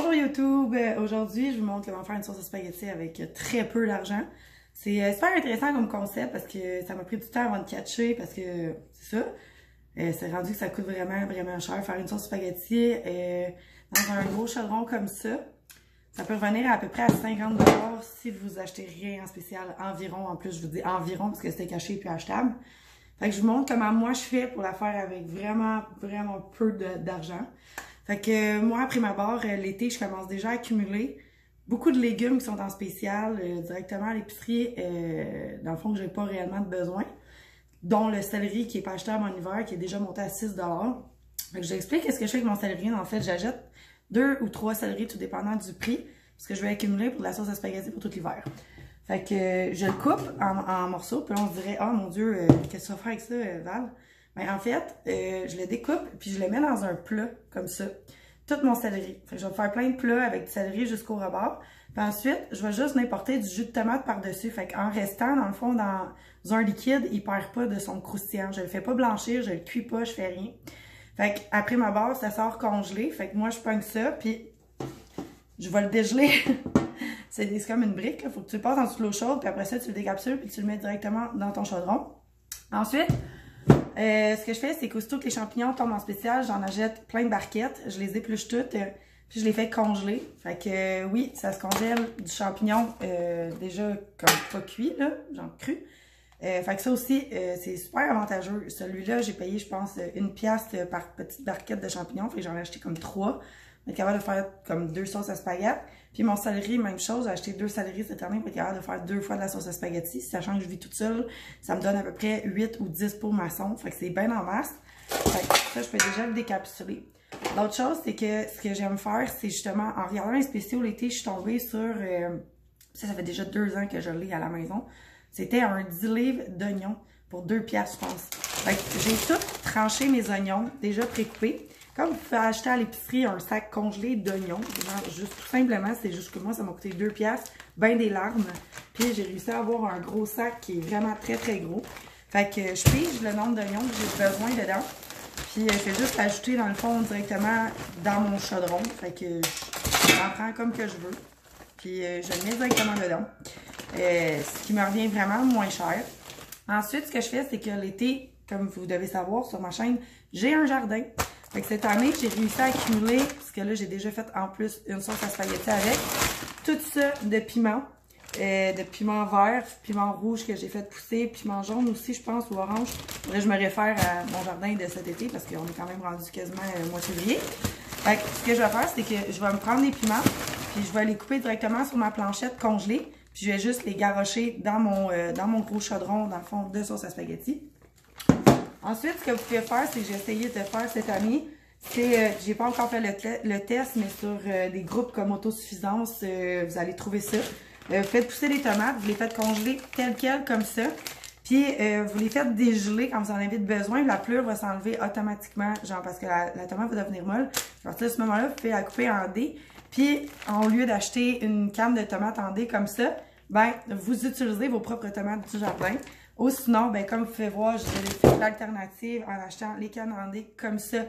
Bonjour YouTube! Aujourd'hui, je vous montre comment faire une sauce à spaghetti avec très peu d'argent. C'est super intéressant comme concept parce que ça m'a pris du temps avant de catcher parce que c'est ça. C'est rendu que ça coûte vraiment cher faire une sauce spaghetti dans un gros chaudron comme ça. Ça peut revenir à peu près à 50$ si vous achetez rien en spécial environ. En plus, je vous dis environ parce que c'était caché puis achetable. Fait que je vous montre comment moi je fais pour la faire avec vraiment peu d'argent. Fait que moi, après ma barre, l'été, je commence déjà à accumuler beaucoup de légumes qui sont en spécial directement à l'épicerie, dans le fond que j'ai pas réellement de besoin, dont le céleri qui est pas achetable en hiver, qui est déjà monté à 6$. Fait que je vous explique qu'est-ce que je fais avec mon céleri. En fait, j'achète 2 ou 3 céleris, tout dépendant du prix, parce que je vais accumuler pour de la sauce à spaghetti pour tout l'hiver. Fait que je le coupe en morceaux, puis là on se dirait « Oh mon Dieu, qu'est-ce que tu vas faire avec ça, Val? » Ben, en fait, je le découpe, puis je le mets dans un plat, comme ça. Tout mon céleri. Fait que je vais faire plein de plats avec du céleri jusqu'au rebord. Puis ensuite, je vais juste m'importer du jus de tomate par-dessus. Fait qu'en restant, dans le fond, dans un liquide, il perd pas de son croustillant. Je le fais pas blanchir, je le cuis pas, je fais rien. Fait qu'après ma barre, ça sort congelé. Fait que moi, je pogne ça, puis je vais le dégeler. C'est comme une brique, il faut que tu le passes en dessous de l'eau chaude, puis après ça, tu le décapsules, puis tu le mets directement dans ton chaudron. Ensuite, ce que je fais, c'est qu'aussitôt que les champignons tombent en spécial, j'en achète plein de barquettes, je les épluche toutes, puis je les fais congeler. Fait que oui, ça se congèle du champignon déjà comme pas cuit, là, genre cru. Fait que ça aussi, c'est super avantageux. Celui-là, j'ai payé, je pense, 1$ par petite barquette de champignons, fait que j'en ai acheté comme 3. On est capable de faire comme 2 sauces à spaghetti. Puis mon céleri, même chose, j'ai acheté 2 céleris cette année pour être capable de faire 2 fois de la sauce à spaghetti. Sachant que je vis toute seule, ça me donne à peu près 8 ou 10 pour maçon. Fait que c'est bien en masse. Fait que ça, je peux déjà le décapsuler. L'autre chose, c'est que ce que j'aime faire, c'est justement, en regardant les spéciaux l'été, je suis tombée sur, ça fait déjà 2 ans que je l'ai à la maison. C'était un 10 livres d'oignons pour 2$, je pense. Fait que j'ai tout tranché mes oignons, déjà précoupés. Comme vous pouvez acheter à l'épicerie un sac congelé d'oignons, juste tout simplement, c'est juste que moi, ça m'a coûté 2$, ben des larmes. Puis j'ai réussi à avoir un gros sac qui est vraiment très gros. Fait que je pige le nombre d'oignons que j'ai besoin dedans. Puis je fais juste ajouter dans le fond directement dans mon chaudron. Fait que j'en prends comme que je veux. Puis je le mets directement dedans. Ce qui me revient vraiment moins cher. Ensuite, ce que je fais, c'est que l'été, comme vous devez savoir sur ma chaîne, j'ai un jardin. Fait que cette année, j'ai réussi à accumuler, parce que là, j'ai déjà fait en plus une sauce à spaghetti avec, tout ça de piment vert, piment rouge que j'ai fait pousser, piment jaune aussi, je pense, ou orange. Là, je me réfère à mon jardin de cet été, parce qu'on est quand même rendu quasiment au mois de février. Fait que ce que je vais faire, c'est que je vais me prendre des piments, puis je vais les couper directement sur ma planchette congelée, puis je vais juste les garrocher dans mon gros chaudron, dans le fond, de sauce à spaghetti. Ensuite, ce que vous pouvez faire, c'est que j'ai essayé de faire cette année. C'est, j'ai pas encore fait le test, mais sur des groupes comme Autosuffisance, vous allez trouver ça. Vous faites pousser les tomates, vous les faites congeler telles quelles, comme ça. Puis, vous les faites dégeler quand vous en avez besoin. La pleure va s'enlever automatiquement, genre parce que la tomate va devenir molle. À partir de ce moment-là, vous pouvez la couper en dés. Puis, au lieu d'acheter une canne de tomates en dés comme ça, ben, vous utilisez vos propres tomates du jardin. Ou sinon, ben, comme vous pouvez voir, j'ai fait l'alternative en achetant les cannes en dés comme ça,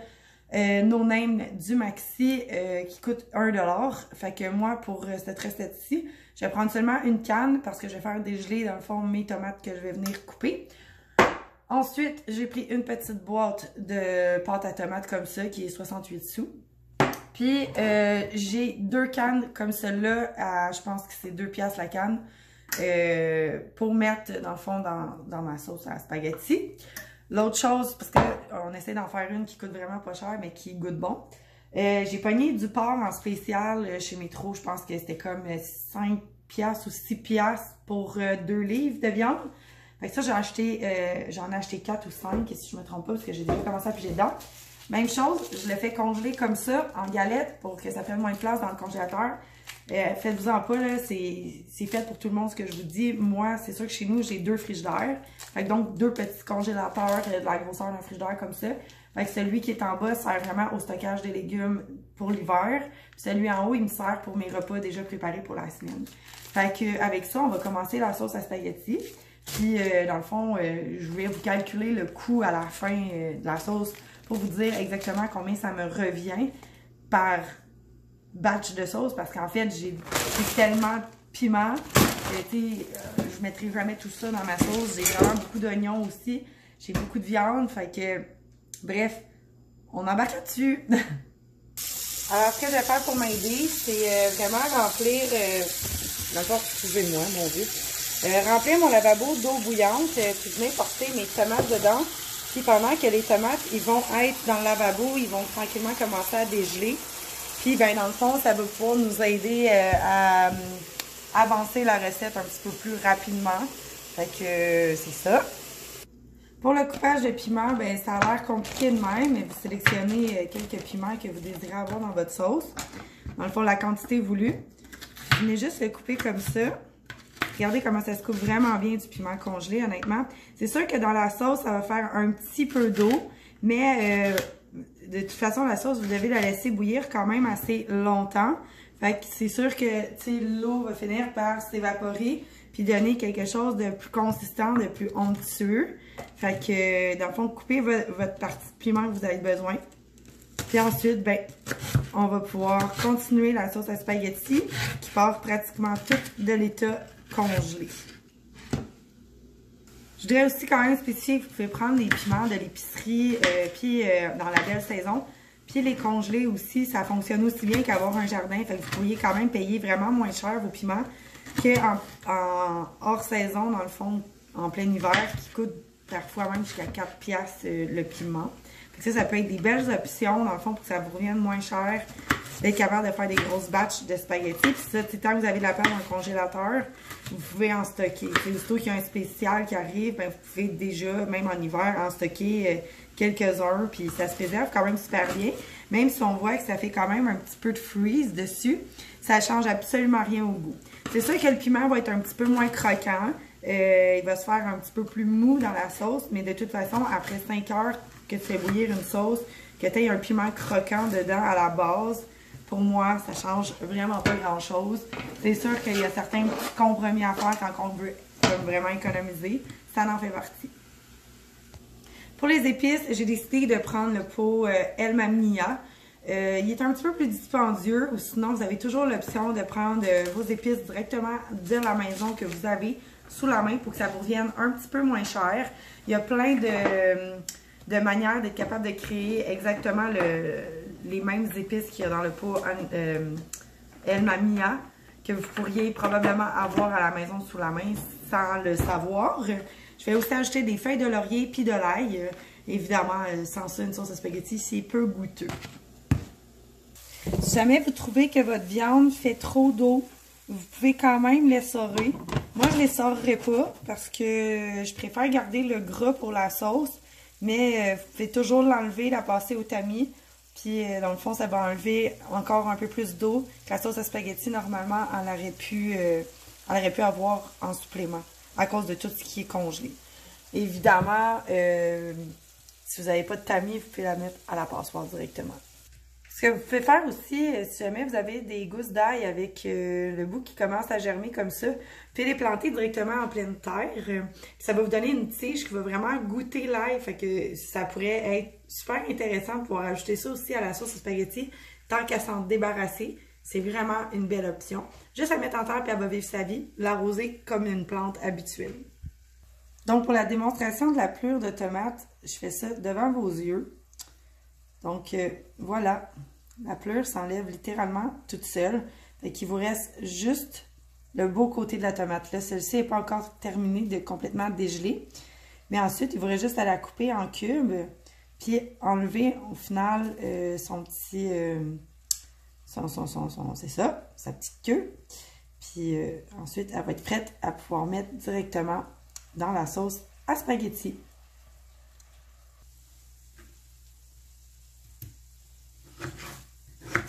no name du Maxi, qui coûte 1$. Fait que moi, pour cette recette-ci, je vais prendre seulement une canne parce que je vais faire dégeler, dans le fond, mes tomates que je vais venir couper. Ensuite, j'ai pris une petite boîte de pâte à tomates comme ça, qui est 68 sous. Puis, j'ai 2 cannes comme celle-là, à, je pense que c'est 2$ la canne. Pour mettre dans le fond dans ma sauce à spaghetti. L'autre chose, parce qu'on essaie d'en faire une qui coûte vraiment pas cher mais qui goûte bon. J'ai pogné du porc en spécial chez Métro, je pense que c'était comme 5$ ou 6$ pour 2 livres de viande. Fait que ça j'en ai acheté 4 ou 5 si je me trompe pas parce que j'ai déjà commencé à piger dedans. Même chose, je le fais congeler comme ça en galette pour que ça prenne moins de place dans le congélateur. Faites-vous-en pas, là, c'est fait pour tout le monde ce que je vous dis. Moi, c'est sûr que chez nous, j'ai 2 frigidaires. Fait que donc, 2 petits congélateurs de la grosseur d'un frigidaire comme ça. Fait que celui qui est en bas sert vraiment au stockage des légumes pour l'hiver. Celui en haut, il me sert pour mes repas déjà préparés pour la semaine. Fait que avec ça, on va commencer la sauce à spaghetti. Puis, dans le fond, je vais vous calculer le coût à la fin de la sauce pour vous dire exactement combien ça me revient par batch de sauce parce qu'en fait, j'ai tellement de piment que, je mettrai jamais tout ça dans ma sauce. J'ai vraiment beaucoup d'oignons aussi. J'ai beaucoup de viande. Fait que, bref, on embarque là-dessus. Alors, ce que je vais faire pour m'aider, c'est vraiment remplir, d'abord, excusez-moi, mon Dieu, remplir mon lavabo d'eau bouillante, puis venir porter mes tomates dedans. Puis pendant que les tomates, ils vont être dans le lavabo, ils vont tranquillement commencer à dégeler. Puis, ben dans le fond, ça va pouvoir nous aider à avancer la recette un petit peu plus rapidement. Fait que c'est ça. Pour le coupage de piment, ben ça a l'air compliqué de même, mais vous sélectionnez quelques piments que vous désirez avoir dans votre sauce. Dans le fond, la quantité voulue. Vous venez juste le couper comme ça. Regardez comment ça se coupe vraiment bien du piment congelé, honnêtement. C'est sûr que dans la sauce, ça va faire un petit peu d'eau, mais de toute façon, la sauce, vous devez la laisser bouillir quand même assez longtemps. Fait que c'est sûr que l'eau va finir par s'évaporer puis donner quelque chose de plus consistant, de plus onctueux. Fait que, dans le fond, coupez votre partie de piment que vous avez besoin. Puis ensuite, ben, on va pouvoir continuer la sauce à spaghetti qui part pratiquement toute de l'état congelé. Je voudrais aussi quand même spécifier que vous pouvez prendre les piments de l'épicerie puis dans la belle saison. Puis les congeler aussi, ça fonctionne aussi bien qu'avoir un jardin. Fait que vous pourriez quand même payer vraiment moins cher vos piments qu'en hors saison, dans le fond, en plein hiver, qui coûte parfois même jusqu'à 4$ le piment. Fait que ça peut être des belles options, dans le fond, pour que ça vous revienne moins cher, d'être capable de faire des grosses batches de spaghettis. Puis ça, tant que vous avez de la place dans le congélateur, vous pouvez en stocker. C'est aussitôt qu'il y a un spécial qui arrive, ben, vous pouvez déjà, même en hiver, en stocker quelques-uns, puis ça se préserve quand même super bien. Même si on voit que ça fait quand même un petit peu de freeze dessus, ça change absolument rien au goût. C'est sûr que le piment va être un petit peu moins croquant. Il va se faire un petit peu plus mou dans la sauce, mais de toute façon, après 5 heures que tu fais bouillir une sauce, que tu aies un piment croquant dedans à la base, pour moi, ça change vraiment pas grand-chose. C'est sûr qu'il y a certains petits compromis à faire quand on veut vraiment économiser. Ça en fait partie. Pour les épices, j'ai décidé de prendre le pot El Mamilla. Il est un petit peu plus dispendieux, ou sinon vous avez toujours l'option de prendre vos épices directement de la maison que vous avez sous la main pour que ça vous revienne un petit peu moins cher. Il y a plein de manières d'être capable de créer exactement les mêmes épices qu'il y a dans le pot El Mamilla que vous pourriez probablement avoir à la maison sous la main sans le savoir. Je vais aussi ajouter des feuilles de laurier puis de l'ail. Évidemment, sans ça, une sauce à spaghetti, c'est peu goûteux. Si jamais vous trouvez que votre viande fait trop d'eau, vous pouvez quand même l'essorer. Moi, je ne l'essorerai pas parce que je préfère garder le gras pour la sauce. Mais vous pouvez toujours l'enlever, la passer au tamis. Puis, dans le fond, ça va enlever encore un peu plus d'eau que la sauce à spaghetti, normalement, elle aurait pu avoir en supplément à cause de tout ce qui est congelé. Évidemment, si vous n'avez pas de tamis, vous pouvez la mettre à la passoire directement. Ce que vous pouvez faire aussi, si jamais vous avez des gousses d'ail avec le bout qui commence à germer comme ça, vous pouvez les planter directement en pleine terre. Ça va vous donner une tige qui va vraiment goûter l'ail. Fait que ça pourrait être super intéressant de pouvoir ajouter ça aussi à la sauce à spaghetti tant qu'à s'en débarrasser. C'est vraiment une belle option. Juste à mettre en terre puis elle va vivre sa vie, l'arroser comme une plante habituelle. Donc pour la démonstration de la pelure de tomate, je fais ça devant vos yeux. Donc voilà, la pelure s'enlève littéralement toute seule. Fait qu'il vous reste juste le beau côté de la tomate. Là, celle-ci n'est pas encore terminée de complètement dégeler. Mais ensuite, il vous reste juste à la couper en cubes. Puis enlever au final son petit... c'est ça, sa petite queue. Puis ensuite, elle va être prête à pouvoir mettre directement dans la sauce à spaghetti.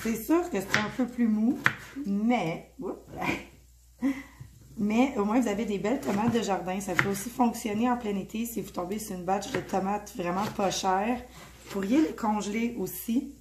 C'est sûr que c'est un peu plus mou, mais au moins vous avez des belles tomates de jardin. Ça peut aussi fonctionner en plein été si vous tombez sur une batch de tomates vraiment pas chères. Vous pourriez les congeler aussi.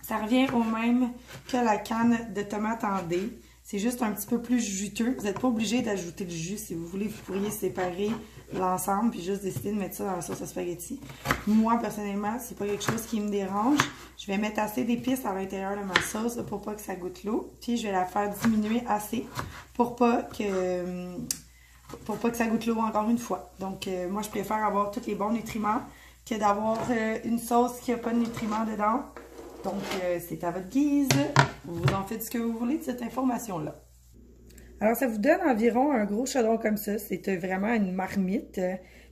Ça revient au même que la canne de tomates en dés. C'est juste un petit peu plus juteux. Vous n'êtes pas obligé d'ajouter le jus. Si vous voulez, vous pourriez séparer l'ensemble puis juste décider de mettre ça dans la sauce à spaghetti. Moi, personnellement, c'est pas quelque chose qui me dérange. Je vais mettre assez d'épices à l'intérieur de ma sauce pour pas que ça goûte l'eau. Puis je vais la faire diminuer assez pour pas que ça goûte l'eau encore une fois. Donc, moi, je préfère avoir tous les bons nutriments que d'avoir une sauce qui n'a pas de nutriments dedans. Donc, c'est à votre guise. Vous en faites ce que vous voulez de cette information-là. Alors, ça vous donne environ un gros chaudron comme ça. C'est vraiment une marmite.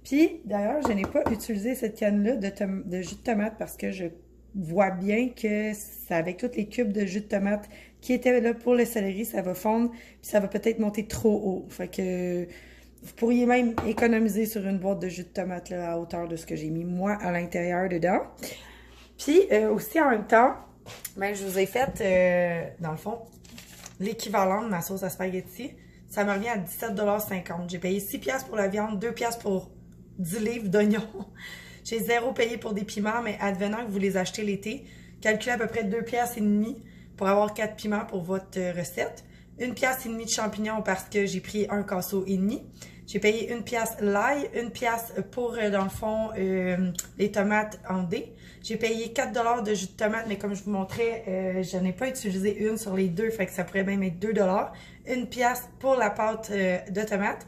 Puis, d'ailleurs, je n'ai pas utilisé cette canne-là de jus de tomate parce que je vois bien que c'est avec tous les cubes de jus de tomate qui étaient là pour le céleri, ça va fondre. Puis, ça va peut-être monter trop haut. Fait que vous pourriez même économiser sur une boîte de jus de tomate là, à hauteur de ce que j'ai mis moi à l'intérieur dedans. Puis aussi en même temps, ben, je vous ai fait, dans le fond, l'équivalent de ma sauce à spaghetti. Ça me revient à 17,50 $. J'ai payé 6$ pour la viande, 2$ pour 10 livres d'oignons. J'ai 0 payé pour des piments, mais advenant que vous les achetez l'été, calculez à peu près 2,5$ pour avoir 4 piments pour votre recette. 1,5$ de champignons parce que j'ai pris un casseau et demi. J'ai payé 1$ l'ail, 1$ pour, dans le fond, les tomates en dés. J'ai payé 4$ de jus de tomate, mais comme je vous montrais, je n'ai pas utilisé une sur les deux, fait que ça pourrait même être 2$. 1$ pour la pâte de tomate.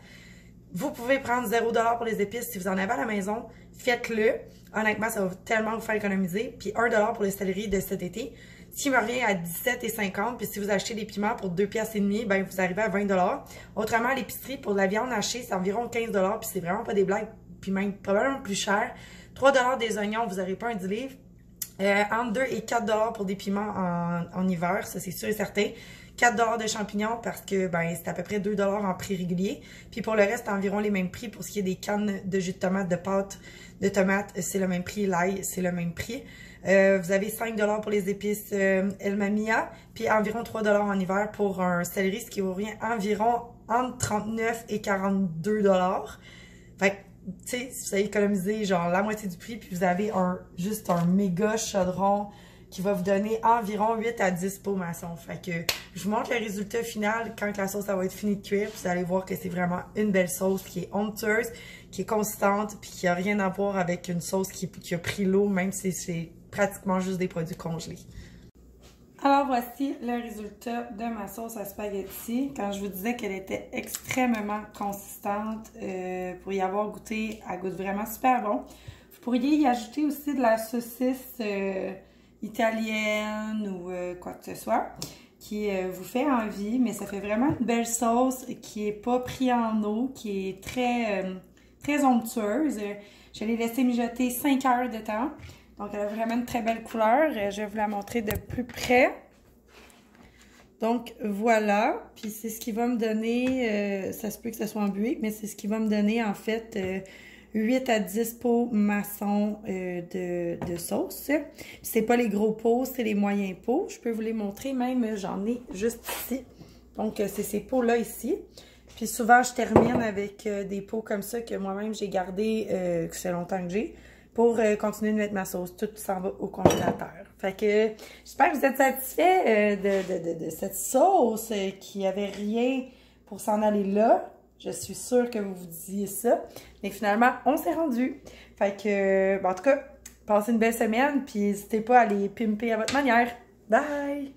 Vous pouvez prendre 0$ pour les épices si vous en avez à la maison. Faites-le. Honnêtement, ça va tellement vous faire économiser. Puis 1$ pour le céleri de cet été. Ce qui me revient à 17,50$. Puis si vous achetez des piments pour 2,5$, ben vous arrivez à 20$. Autrement, à l'épicerie, pour la viande hachée, c'est environ 15$. Puis c'est vraiment pas des blagues. Puis même probablement plus cher. 3$ des oignons, vous n'aurez pas un 10 livres. Entre 2 et 4$ pour des piments en hiver, ça c'est sûr et certain. 4$ de champignons parce que ben c'est à peu près 2$ en prix régulier. Puis pour le reste, environ les mêmes prix. Pour ce qui est des cannes de jus de tomate, de pâte de tomate, c'est le même prix. L'ail, c'est le même prix. Vous avez 5$ pour les épices El Mamia, puis environ 3$ en hiver pour un céleri, ce qui vous revient environ entre 39 et 42$. Fait que, tu sais, si vous avez économisé genre la moitié du prix, puis vous avez juste un méga chaudron qui va vous donner environ 8 à 10 pots maçons. Fait que je vous montre le résultat final quand la sauce ça va être finie de cuire. Puis vous allez voir que c'est vraiment une belle sauce qui est onctueuse, qui est consistante, puis qui n'a rien à voir avec une sauce qui a pris l'eau, même si c'est pratiquement juste des produits congelés. Alors voici le résultat de ma sauce à spaghetti. Quand je vous disais qu'elle était extrêmement consistante, pour y avoir goûté, elle goûte vraiment super bon. Vous pourriez y ajouter aussi de la saucisse italienne ou quoi que ce soit qui vous fait envie, mais ça fait vraiment une belle sauce qui est pas pris en eau, qui est très onctueuse. Je l'ai laissé mijoter 5 heures de temps. Donc, elle a vraiment une très belle couleur. Je vais vous la montrer de plus près. Donc, voilà. Puis, c'est ce qui va me donner, ça se peut que ce soit en buée, mais c'est ce qui va me donner, en fait, 8 à 10 pots maçons de sauce. C'est pas les gros pots, c'est les moyens pots. Je peux vous les montrer, même, j'en ai juste ici. Donc, c'est ces pots-là ici. Puis, souvent, je termine avec des pots comme ça que moi-même, j'ai gardé, que c'est longtemps que j'ai, pour continuer de mettre ma sauce. Tout s'en va au congélateur. Fait que j'espère que vous êtes satisfaits de cette sauce qui avait rien pour s'en aller là. Je suis sûre que vous vous disiez ça. Mais finalement, on s'est rendu. Fait que, en tout cas, passez une belle semaine. Puis n'hésitez pas à les pimper à votre manière. Bye!